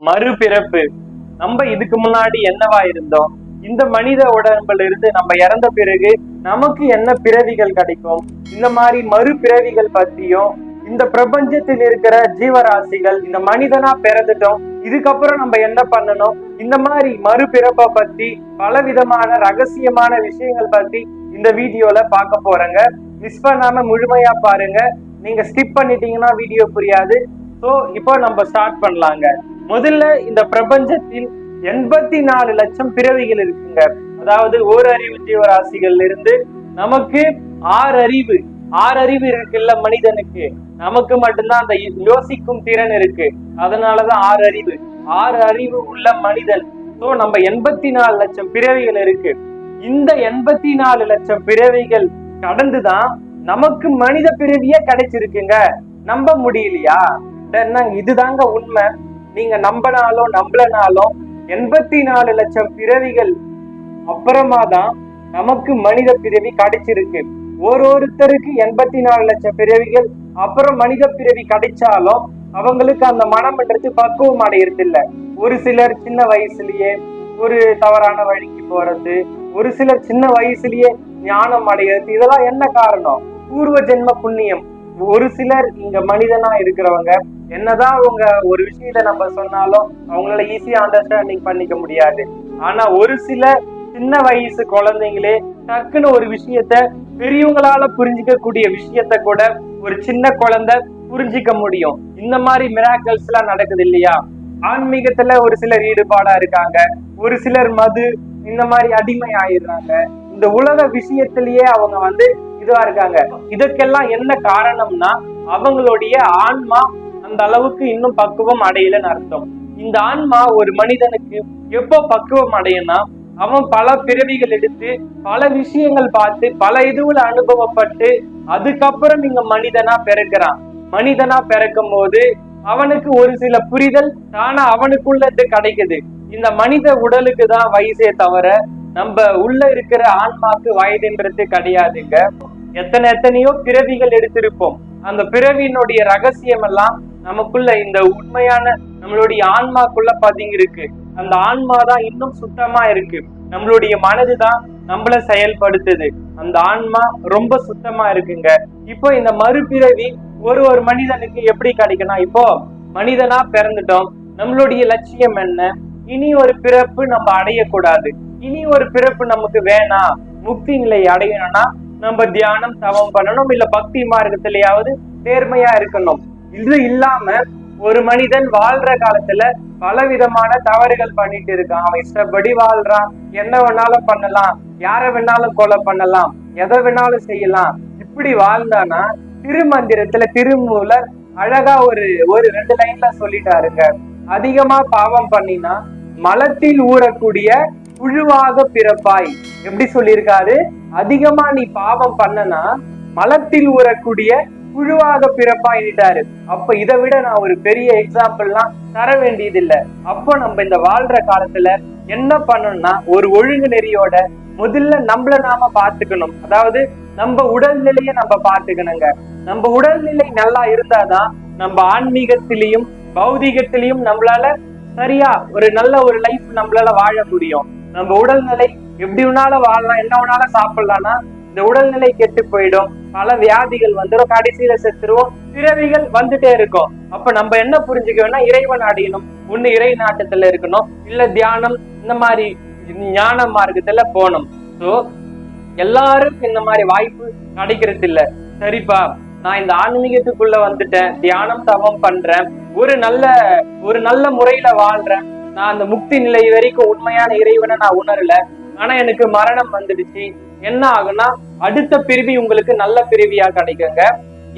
மறுபிறப்பு. நம்ம இதுக்கு முன்னாடி என்னவா இருந்தோம், இந்த மனித உடம்புல இருந்து நம்ம இறந்த பிறகு நமக்கு என்ன பிறவிகள் கிடைக்கும், இந்த மாதிரி மறுபிறவிகள் பத்தியும், இந்த பிரபஞ்சத்தில் இருக்கிற ஜீவராசிகள், இந்த மனிதனா பிறந்துட்டோம், இதுக்கப்புறம் நம்ம என்ன பண்ணணும், இந்த மாதிரி மறுபிறப்பை பத்தி பல விதமான ரகசியமான விஷயங்கள் பத்தி இந்த வீடியோல பார்க்க போறேங்க. மிஸ் பண்ணாம முழுமையா பாருங்க. நீங்க ஸ்கிப் பண்ணிட்டீங்கன்னா வீடியோ புரியாது. ஸோ இப்போ நம்ம ஸ்டார்ட் பண்ணலாங்க. முதல்ல இந்த பிரபஞ்சத்தில் 84 லட்சம் பிறவிகள் இருக்குங்க. அதாவது ஓரறிவு ஜீவராசிகள்ல இருந்து நமக்கு ஆறு அறிவு இருக்குல்ல மனிதனுக்கு. நமக்கு மட்டும்தான் அந்த யோசிக்கும் திறன் இருக்கு. அதனாலதான் ஆறு அறிவு உள்ள மனிதன். ஸோ நம்ம 84 லட்சம் பிறவிகள் இருக்கு. இந்த 84 லட்சம் பிறவிகள் கடந்துதான் நமக்கு மனித பிறவியே கிடைச்சிருக்குங்க. நம்ப முடியலையா? இதுதாங்க உண்மை. நீங்க நம்பினாலும் நம்பலனாலும் 84 லட்சம் பிறவிகள் அப்புறமா தான் நமக்கு மனித பிறவி கிடைச்சிருக்கு. ஒருத்தருக்கு 84 லட்சம் பிறவிகள் அப்புறம் மனித பிறவி கிடைச்சாலும் அவங்களுக்கு அந்த மனம்ன்றது பக்குவம் அடையிறது இல்ல. ஒரு சிலர் சின்ன வயசுலயே ஒரு தவறான வழிக்கு போறது, ஒரு சிலர் சின்ன வயசுலயே ஞானம் அடையிறது. இதெல்லாம் என்ன காரணம்? பூர்வ ஜென்ம புண்ணியம். ஒரு சிலர் இங்க மனிதனா இருக்கிறவங்க என்னதான் அவங்க ஒரு விஷயத்த நம்ம சொன்னாலும் அவங்களால ஈஸியா அண்டர்ஸ்டாண்டிங் பண்ணிக்க முடியாது. ஆனா ஒரு சில சின்ன வயசு குழந்தைங்களே டக்குன்னு ஒரு விஷயத்த பெரியவங்களால புரிஞ்சிக்க கூடிய விஷயத்த கூட ஒரு சின்ன குழந்தை புரிஞ்சிக்க முடியும். இந்த மாதிரி மிராக்கல்ஸ் எல்லாம் நடக்குது இல்லையா? ஆன்மீகத்துல ஒரு சிலர் ஈடுபாடா இருக்காங்க, ஒரு சிலர் மது இந்த மாதிரி அடிமை ஆயிடுறாங்க. இந்த உலக விஷயத்திலேயே அவங்க இதுவா இருக்காங்க. இதற்கெல்லாம் என்ன காரணம்னா அவங்களுடைய ஆன்மா அந்த அளவுக்கு இன்னும் பக்குவம் அடையலன்னு அர்த்தம். இந்த ஆன்மா ஒரு மனிதனுக்கு எப்போ பக்குவம் அடையும்னா, அவன் பல பிறவிகள் எடுத்து பல விஷயங்கள் பார்த்து பல இதுல அனுபவப்பட்டு அதுக்கப்புறம் இங்க மனிதனா பிறக்கிறான். மனிதனா பிறக்கும் போது அவனுக்கு ஒரு சில புரிதல் தானா அவனுக்குள்ள கிடைக்குது. இந்த மனித உடலுக்கு தான் வயசே தவிர நம்ம உள்ள இருக்கிற ஆன்மாக்கு வயதுன்றது கிடையாதுங்க. எத்தனையோ பிறவிகள் எடுத்திருப்போம். அந்த பிறவியினுடைய ரகசியம் எல்லாம் நமக்குள்ள இந்த உண்மையான நம்மளுடைய ஆன்மாக்குள்ள பதுங்கி இருக்கு. அந்த ஆன்மா தான் இன்னும் சுத்தமா இருக்கு. நம்மளுடைய மனதுதான் நம்மள செயல்படுத்துது. அந்த ஆன்மா ரொம்ப சுத்தமா இருக்குங்க. இப்போ இந்த மறுபிறவி ஒரு மனிதனுக்கு எப்படி கிடைக்கணும்? இப்போ மனிதனா பிறந்துட்டோம், நம்மளுடைய லட்சியம் என்ன? இனி ஒரு பிறப்பு நம்ம அடையக்கூடாது, இனி ஒரு பிறப்பு நமக்கு வேணாம், முக்தி நிலை அடையணும்னா நம்ம தியானம் தவம் பண்ணணும், இல்ல பக்தி மார்க்கத்திலேயாவது நேர்மையா இருக்கணும். இது இல்லாம ஒரு மனிதன் வாழ்ற காலத்துல பல விதமான தவறுகள் பண்ணிட்டு இருக்கான். அவன் இஷ்டப்படி வாழ்றான், என்ன வேணாலும் பண்ணலாம், யார வேணாலும் கொலை பண்ணலாம், எதை வேணாலும் செய்யலாம். இப்படி வாழ்ந்தானா திருமந்திரத்துல திருமூலர் அழகா ஒரு 2 லைன்ல சொல்லிட்டாருங்க. அதிகமா பாவம் பண்ணினா மலத்தில் ஊறக்கூடிய புழுவாக பிறப்பாய். எப்படி சொல்லியிருக்காரு? அதிகமா நீ பாவம் பண்ணனா மலத்தில் ஊறக்கூடிய புழுவாக பிறப்பாயிட்டாரு. அப்ப இதை விட நான் ஒரு பெரிய எக்ஸாம்பிள்லாம் தர வேண்டியது இல்லை. அப்போ நம்ம இந்த வாழ்ற காலத்துல என்ன பண்ணணும்னா ஒரு ஒழுங்கு நெறியோட முதல்ல நம்மள நாம பாத்துக்கணும். அதாவது நம்ம உடல்நிலையை நம்ம பாத்துக்கணுங்க. நம்ம உடல்நிலை நல்லா இருந்தாதான் நம்ம ஆன்மீகத்திலையும் பௌதிகத்திலையும் நம்மளால சரியா ஒரு நல்ல ஒரு லைஃப் நம்மளால வாழ முடியும். நம்ம உடல்நிலை எப்படி வேணாலும் வாழலாம், என்ன வேணாலும் சாப்பிடலாம்னா இந்த உடல்நிலை கெட்டு போயிடும், பல வியாதிகள் வந்துடும், கடைசியில செத்துருவோம், பிறவிகள் வந்துட்டே இருக்கும். அப்ப நம்ம என்ன புரிஞ்சுக்கணும்னா இறைவன் அடையணும். ஒண்ணு இறை நாட்டத்துல இருக்கணும், இல்ல தியானம் இந்த மாதிரி ஞான மார்க்கத்துல போகணும். சோ எல்லாருக்கும் இந்த மாதிரி வாய்ப்பு கிடைக்கிறது இல்ல. சரிப்பா, நான் இந்த ஆன்மீகத்துக்குள்ள வந்துட்டேன், தியானம் தவம் பண்றேன், ஒரு நல்ல முறையில வாழ்றேன், நான் அந்த முக்தி நிலை வரைக்கும் உண்மையான இறைவனை நான் உணரல, ஆனா எனக்கு மரணம் வந்துடுச்சு. என்ன ஆகுனா அடுத்த பிறவி உங்களுக்கு நல்ல பிறவியா கிடைக்குங்க.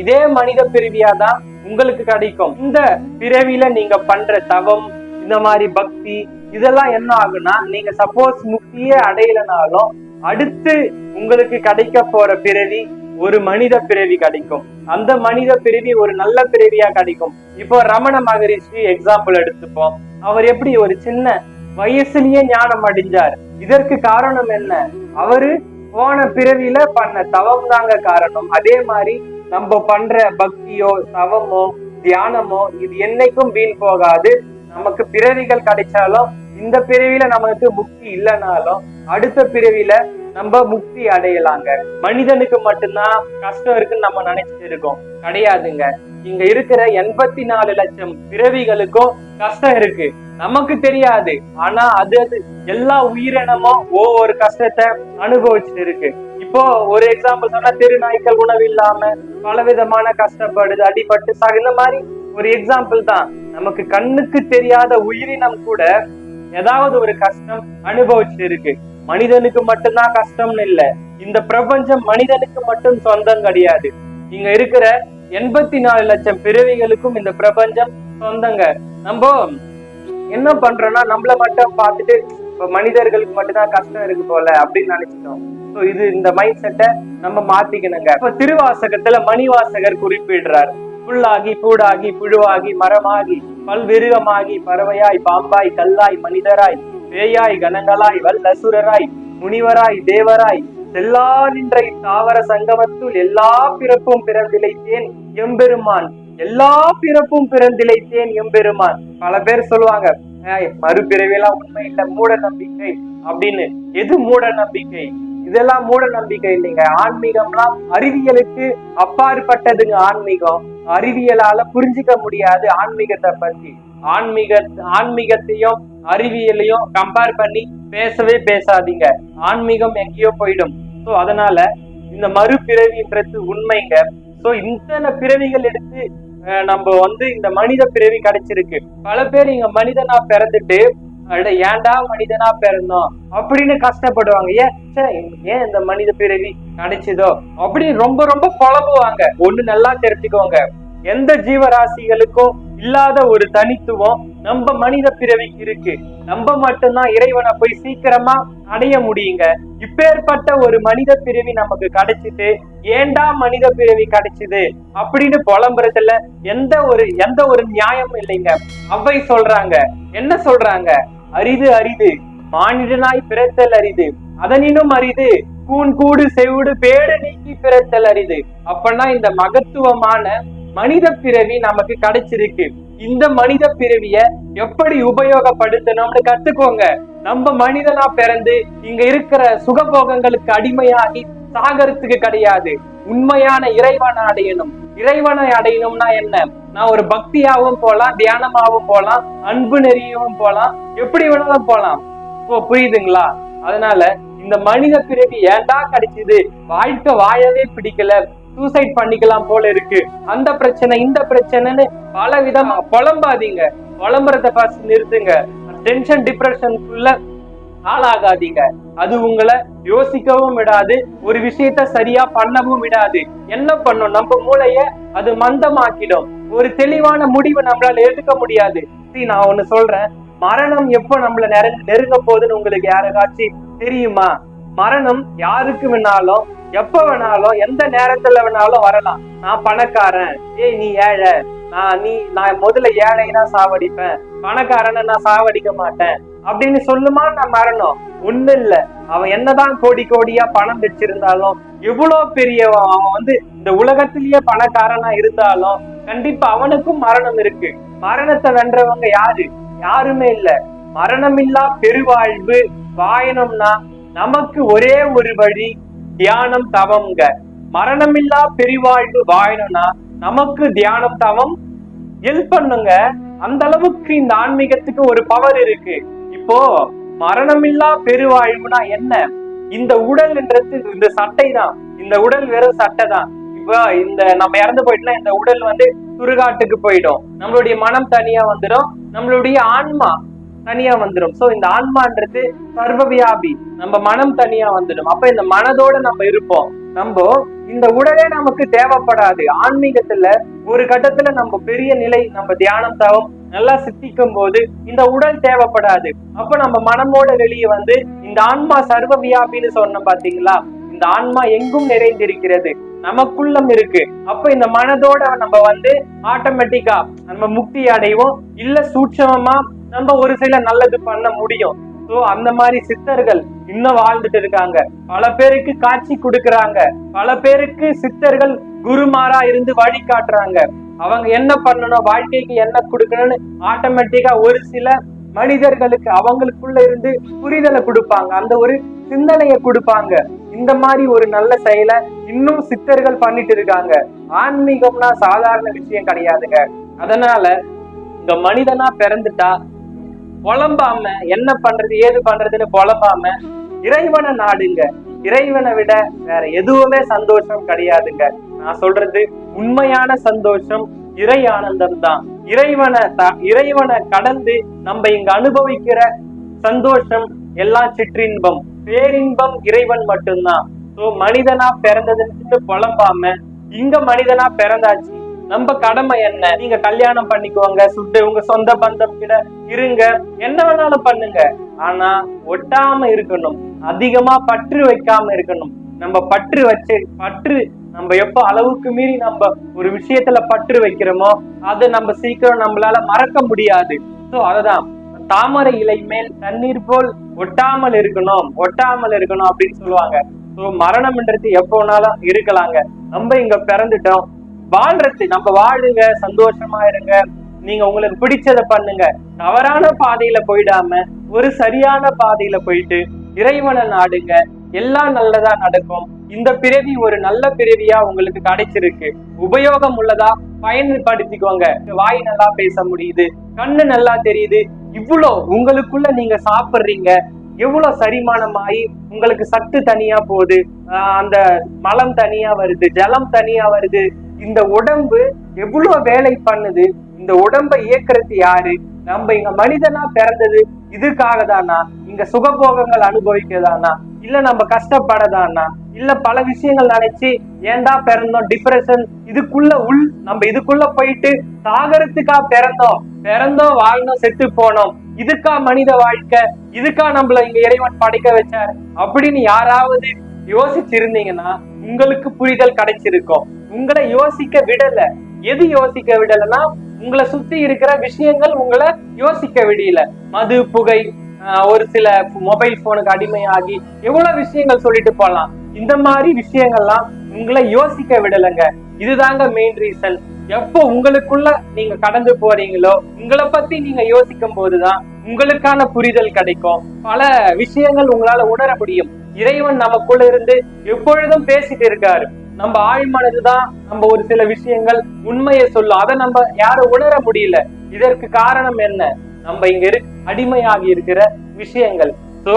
இதே மனித பிறவியா தான் உங்களுக்கு கிடைக்கும். இந்த பிறவியில நீங்க பண்ற தவம் இந்த மாதிரி பக்தி இதெல்லாம் என்ன ஆகுனா, நீங்க சப்போஸ் முக்தியே அடையலனாலும் அடுத்து உங்களுக்கு கிடைக்க போற பிறவி ஒரு மனித பிறவி கிடைக்கும். அந்த மனித பிறவி ஒரு நல்ல பிறவியா கிடைக்கும். இப்போ ரமண மகரிஷி எக்ஸாம்பிள் எடுத்துப்போம். அவர் எப்படி ஒரு சின்ன வயசுலயே ஞானம் அடைஞ்சார்? இதற்கு காரணம் என்ன? அவரு போன பிறவியில பண்ண தவம் தாங்க காரணம். அதே மாதிரி நம்ம பண்ற பக்தியோ தவமோ தியானமோ இது என்னைக்கும் வீண் போகாது. நமக்கு பிறவிகள் கிடைச்சாலும் இந்த பிறவியில நமக்கு முக்தி இல்லைனாலும் அடுத்த பிறவியில நம்ம முக்தி அடையலாங்க. மனிதனுக்கு மட்டும்தான் கஷ்டம் இருக்குன்னு நம்ம நினைச்சிட்டு இருக்கோம். கிடையாதுங்க. இங்க இருக்கிற 84 லட்சம் பிறவிகளுக்கும் கஷ்டம் இருக்கு, நமக்கு தெரியாது. ஆனா அது எல்லா உயிரினமும் ஒவ்வொரு கஷ்டத்தை அனுபவிச்சுட்டு இருக்கு. இப்போ ஒரு எக்ஸாம்பிள் சொன்னா, தெருநாய்க்கள் உணவு இல்லாம பலவிதமான கஷ்டப்படுது, அடிபட்டு இந்த மாதிரி ஒரு எக்ஸாம்பிள் தான். நமக்கு கண்ணுக்கு தெரியாத உயிரினம் கூட ஏதாவது ஒரு கஷ்டம் அனுபவிச்சுட்டு இருக்கு. மனிதனுக்கு மட்டும்தான் கஷ்டம்னு இல்ல, இந்த பிரபஞ்சம் மனிதனுக்கு மட்டும் சொந்தம் கிடையாது. இங்க இருக்கிற 84 லட்சம் பிறவிகளுக்கும் இந்த பிரபஞ்சம் சொந்தங்க. நம்ம என்ன பண்றோம்னா, நம்மள மட்டும் பார்த்துட்டு இப்ப மனிதர்களுக்கு மட்டும்தான் கஷ்டம் இருக்கு போல அப்படின்னு நினைச்சிட்டோம். இது இந்த மைண்ட் செட்டை நம்ம மாத்திக்கணுங்க. இப்ப திருவாசகத்துல மணிவாசகர் குறிப்பிடுறார், புல்லாகி பூடாகி புழுவாகி மரமாகி பல்விருகமாகி பறவையாய் பாம்பாய் கல்லாய் மனிதராய் பேயாய் கணங்களாய் வல்லசுரராய் முனிவராய் தேவராய் செல்லா நின்ற தாவர சங்கமத்துள் எல்லா பிறப்பும் பிறந்திலைத்தேன் எம்பெருமான், எல்லா பிறப்பும் பிறந்திலைத்தேன் எம்பெருமான். பல பேர் சொல்லுவாங்க மறுபிறவியெல்லாம் உண்மை இல்ல, மூட நம்பிக்கை அப்படின்னு. எது மூட நம்பிக்கை? இதெல்லாம் மூட நம்பிக்கை இல்லைங்க. ஆன்மீகம்லாம் அறிவியலுக்கு அப்பாற்பட்டதுங்க. ஆன்மீகம் அறிவியலால புரிஞ்சுக்க முடியாது ஆன்மீகத்தை பத்தி. ஆன்மீகத்தையும் அறிவியலையும் கம்பேர் பண்ணி பேசவே பேசாதீங்க. ஆன்மீகம் எங்கேயோ போயிடும். சோ அதனால இந்த மறுபிறவின்றது உண்மைங்க. சோ இத்தனை பிறவிகள் எடுத்து நம்ம இந்த மனித பிறவி கிடைச்சிருக்கு. பல பேர் இங்க மனிதனா பிறந்துட்டு ஏன்டா மனிதனா பிறந்தோம் அப்படின்னு கஷ்டப்படுவாங்க. ஏன் இந்த மனித பிறவி கிடைச்சதோ அப்படின்னு ரொம்ப ரொம்ப புலம்புவாங்க. ஒண்ணு நல்லா தெரிஞ்சுக்கோங்க, எந்த ஜீவராசிகளுக்கும் இல்லாத ஒரு தனித்துவம் நம்ம மனித பிறவிக்கு இருக்கு. நம்ம மட்டும்தான் இறைவனை போய் சீக்கிரமா அடைய முடியுங்க. இப்பேற்பட்ட ஒரு மனித பிறவி நமக்கு கிடைச்சிட்டு ஏண்டா மனித பிறவி கிடைச்சது அப்படின்னு புலம்புறதுல எந்த ஒரு நியாயமும் இல்லைங்க. அவை சொல்றாங்க, என்ன சொல்றாங்க? அரிது அரிது மானிடனாய் பிறத்தல் அரிது, அதனினும் அரிது கூன் கூடு செவிடு பேடு நீக்கி பிறத்தல் அரிது. அப்பன்னா இந்த மகத்துவமான மனித பிறவி நமக்கு கிடைச்சிருக்கு. இந்த மனித பிறவிய எப்படி உபயோகப்படுத்தணும்னு கத்துக்கோங்க. நம்ம மனிதனா பிறந்து இங்க இருக்கிற சுகபோகங்களுக்கு அடிமையாகி சாகரத்துக்கு கிடையாது. உண்மையான இறைவனை அடையணும். இறைவனை அடையணும்னா என்ன? நான் ஒரு பக்தியாவும் போலாம், தியானமாவும் போலாம், அன்பு நெறியவும் போலாம், எப்படி வேணாலும் போலாம். புரியுதுங்களா? அதனால இந்த மனித பிறவி ஏண்டா கிடைச்சது, வாழ்க்கை வாழவே பிடிக்கல, சூசைட் பண்ணிக்கலாம் போல இருக்கு, அந்த பிரச்சனை இந்த பிரச்சனைன்னு பல விதமா புலம்பாதீங்க. புலம்புறத ஃபர்ஸ்ட் நிறுத்துங்க. டென்ஷன் டிப்ரெஷனுக்குள்ள ஆளாகாதீங்க. அது உங்களை யோசிக்கவும் விடாது, ஒரு விஷயத்த சரியா பண்ணவும் விடாது. என்ன பண்ணும், நம்ம மூளைய அது மந்தமாக்கிடும். ஒரு தெளிவான முடிவு நம்மளால எடுக்க முடியாது. நான் ஒண்ணு சொல்றேன், மரணம் எப்ப நம்மள நெருங்க போகுதுன்னு உங்களுக்கு யாருக்காச்சும் தெரியுமா? மரணம் யாருக்கு வேணாலும் எப்ப வேணாலும் எந்த நேரத்துல வேணாலும் வரலாம். நான் பணக்காரன், நீ ஏழை, நான் முதல்ல ஏழைனா சாவடிப்பேன், பணக்காரனை நான் சாவடிக்க மாட்டேன் அப்படின்னு சொல்லுமா நான் மரணம்? ஒண்ணு இல்ல. அவன் என்னதான் கோடி கோடியா பணம் வச்சிருந்தாலும், எவ்வளவு பெரிய அவன் இந்த உலகத்திலேயே பணக்காரனா இருந்தாலும் கண்டிப்பா அவனுக்கும் மரணம் இருக்கு. மரணத்தை வென்றவங்க யாரு? யாருமே இல்ல. மரணமில்லா பெருவாழ்வு வாயணும்னா நமக்கு ஒரே ஒரு வழி, தியானம் தவம்ங்க. மரணமில்லா பெருவாழ்வு வாயணும்னா நமக்கு தியானம் தவம் ஹெல்ப் பண்ணுங்க. அந்த அளவுக்கு இந்த ஆன்மீகத்துக்கு ஒரு பவர் இருக்கு. இப்போ மரணமில்லா பெருவாழ்வுனா என்ன? இந்த உடல்ன்றது இந்த சட்டை தான். இந்த உடல் வெறும் சட்டை தான். இப்ப நம்ம இறந்து போயிட்டோம்னா இந்த உடல் சுடுகாட்டுக்கு போயிடும். நம்மளுடைய மனம் தனியா வந்துடும், நம்மளுடைய ஆன்மா தனியா வந்துடும். சோ இந்த ஆன்மான்றது சர்வவியாபி, நம்ம மனம் தனியா வந்துடும். அப்ப இந்த மனதோட நம்ம இருப்போம். நம்ம இந்த உடலே நமக்கு தேவைப்படாது. ஆன்மீகத்துல ஒரு கட்டத்துல நம்ம பெரிய நிலை, நம்ம தியானம் தவம் நல்லா சித்திக்கும் போது இந்த உடல் தேவைப்படாது. அப்ப நம்ம மனமோட வெளியே இந்த ஆன்மா சர்வவியாபின்னு சொன்னோம் பாத்தீங்களா? இந்த ஆன்மா எங்கும் நிறைந்திருக்கிறது, நமக்குள்ளும் இருக்கு. அப்ப இந்த மனதோட நம்ம ஆட்டோமேட்டிக்கா நம்ம முக்தி அடைவோம். இல்ல சூட்சமா நம்ம ஒரு சில நல்லது பண்ண முடியும். சோ அந்த மாதிரி சித்தர்கள் இன்னும் வாழ்ந்துட்டு இருக்காங்க. பல பேருக்கு காட்சி கொடுக்கறாங்க, பல பேருக்கு சித்தர்கள் குருமாரா இருந்து வழி காட்டுறாங்க. அவங்க என்ன பண்ணணும், வாழ்க்கைக்கு என்ன கொடுக்கணும்னு ஆட்டோமேட்டிக்கா ஒரு சில மனிதர்களுக்கு அவங்களுக்குள்ள இருந்து புரிதலை கொடுப்பாங்க, அந்த ஒரு சிந்தனையை கொடுப்பாங்க. இந்த மாதிரி ஒரு நல்ல செயலை இன்னும் சித்தர்கள் பண்ணிட்டு இருக்காங்க. ஆன்மீகம்னா சாதாரண விஷயம் கிடையாதுங்க. அதனால இந்த மனிதனா பிறந்துட்டா புலம்பாம என்ன பண்றது ஏது பண்றதுன்னு புலம்பாம இறைவனை நாடுங்க. இறைவனை விட வேற எதுவுமே சந்தோஷம் கிடையாதுங்க. நான் சொல்றது உண்மையான சந்தோஷம் இறை ஆனந்தம் தான். இறைவனை கடந்து நம்ம இங்க அனுபவிக்கிற சந்தோஷம் எல்லாம் சிற்றின்பம், பேரின்பம் இறைவன் மட்டும்தான். சோ மனிதனா பிறந்ததுன்னு புலம்பாம இங்க மனிதனா பிறந்தாச்சு, நம்ம கடமை என்ன, நீங்க கல்யாணம் பண்ணிக்குவாங்க, சுட்டு உங்க சொந்த பந்தம் கிட்ட இருங்க, என்ன வேணாலும் பண்ணுங்க, ஆனா ஒட்டாம இருக்கணும், அதிகமா பற்று வைக்காம இருக்கணும். நம்ம பற்று நம்ம எப்ப அளவுக்கு மீறி நம்ம ஒரு விஷயத்துல பற்று வைக்கிறோமோ அது நம்ம சீக்கிரம் நம்மளால மறக்க முடியாது. சோ அததான் தாமரை இலை மேல் தண்ணீர் போல் ஒட்டாமல் இருக்கணும் அப்படின்னு சொல்லுவாங்க. சோ மரணம்ன்றது எப்போனாலும் இருக்கலாங்க. நம்ம இங்க பிறந்துட்டோம், வாழ்றது நம்ம வாழுங்க, சந்தோஷமா இருங்க, நீங்க உங்களுக்கு பிடிச்சத பண்ணுங்க, தவறான பாதையில போயிடாம ஒரு சரியான பாதையில போயிட்டு இறைவனை நாடுங்க, எல்லாம் நல்லதா நடக்கும். இந்த பிறவி ஒரு நல்ல பிறவியா உங்களுக்கு கிடைச்சிருக்கு, உபயோகம் உள்ளதா பயன்படுத்திக்கோங்க. வாய் நல்லா பேச முடியுது, கண்ணு நல்லா தெரியுது, இவ்வளோ உங்களுக்குள்ள நீங்க சாப்பிடுறீங்க, எவ்வளவு செரிமானமாயி உங்களுக்கு சத்து தனியா போகுது, அந்த மலம் தனியா வருது, ஜலம் தனியா வருது. இந்த உடம்பு எவ்வளவு வேலை பண்ணுது, இந்த உடம்பை இயக்குறது யாரு? நம்ம இங்க மனிதனா பிறந்தது இதுக்காக தானா? இங்க சுகபோகங்கள் அனுபவிக்கதானா, இல்ல நம்ம கஷ்டப்படதானா, இல்ல பல விஷயங்கள் நினைச்சு ஏன்டா பிறந்தோம், டிப்ரெஷன், நம்ம இதுக்குள்ள போயிட்டு சாகரத்துக்கா பிறந்தோம் வாழ்ந்தோம் செத்து போனோம், இதுக்கா மனித வாழ்க்கை, இதுக்கா நம்மள இங்க இறைவன் படைக்க வச்சார் அப்படின்னு யாராவது யோசிச்சிருந்தீங்கன்னா உங்களுக்கு புரிதல் கிடைச்சிருக்கும். உங்களை யோசிக்க விடல. எது யோசிக்க விடலைன்னா உங்களை சுத்தி இருக்கிற விஷயங்கள் உங்களை யோசிக்க விடல. மது, புகை, ஒரு சில மொபைல் போனுக்கு அடிமையாகி எவ்வளவு விஷயங்கள் சொல்லிட்டு போலாம். இந்த மாதிரி விஷயங்கள்லாம் உங்களை யோசிக்க விடலைங்க. இதுதாங்க மெயின் ரீசன். எப்போ உங்களுக்குள்ள நீங்க கடந்து போறீங்களோ, உங்களை பத்தி நீங்க யோசிக்கும் போதுதான் உங்களுக்கான புரிதல் கிடைக்கும். பல விஷயங்கள் உங்களால உணர முடியும். இறைவன் நமக்குள்ள இருந்து எப்பொழுதும் பேசிட்டு இருக்காரு. நம்ம ஆழ்மனதுதான் நம்ம ஒரு சில விஷயங்கள் உண்மையை சொல்லும், அதை நம்ம யாரும் உணர முடியல. இதற்கு காரணம் என்ன? நம்ம இங்க அடிமையாகி இருக்கிற விஷயங்கள். சோ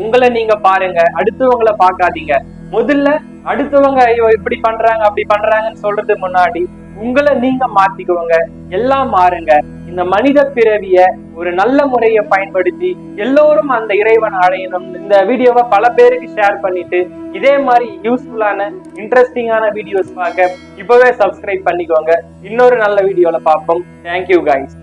உங்களை நீங்க பாருங்க, அடுத்தவங்களை பார்க்காதீங்க. முதல்ல அடுத்தவங்க இப்படி பண்றாங்க அப்படி பண்றாங்கன்னு சொல்றது முன்னாடி உங்களை நீங்க மாத்திக்குவாங்க, எல்லாம் மாறுங்க. இந்த மனித பிறவிய ஒரு நல்ல முறையை பயன்படுத்தி எல்லோரும் அந்த இறைவன் அடையணும். இந்த வீடியோவை பல பேருக்கு ஷேர் பண்ணிட்டு இதே மாதிரி யூஸ்ஃபுல்லான இன்ட்ரெஸ்டிங்கான வீடியோஸ் பார்க்க இப்பவே சப்ஸ்கிரைப் பண்ணிக்கோங்க. இன்னொரு நல்ல வீடியோல பார்ப்போம். Thank you guys.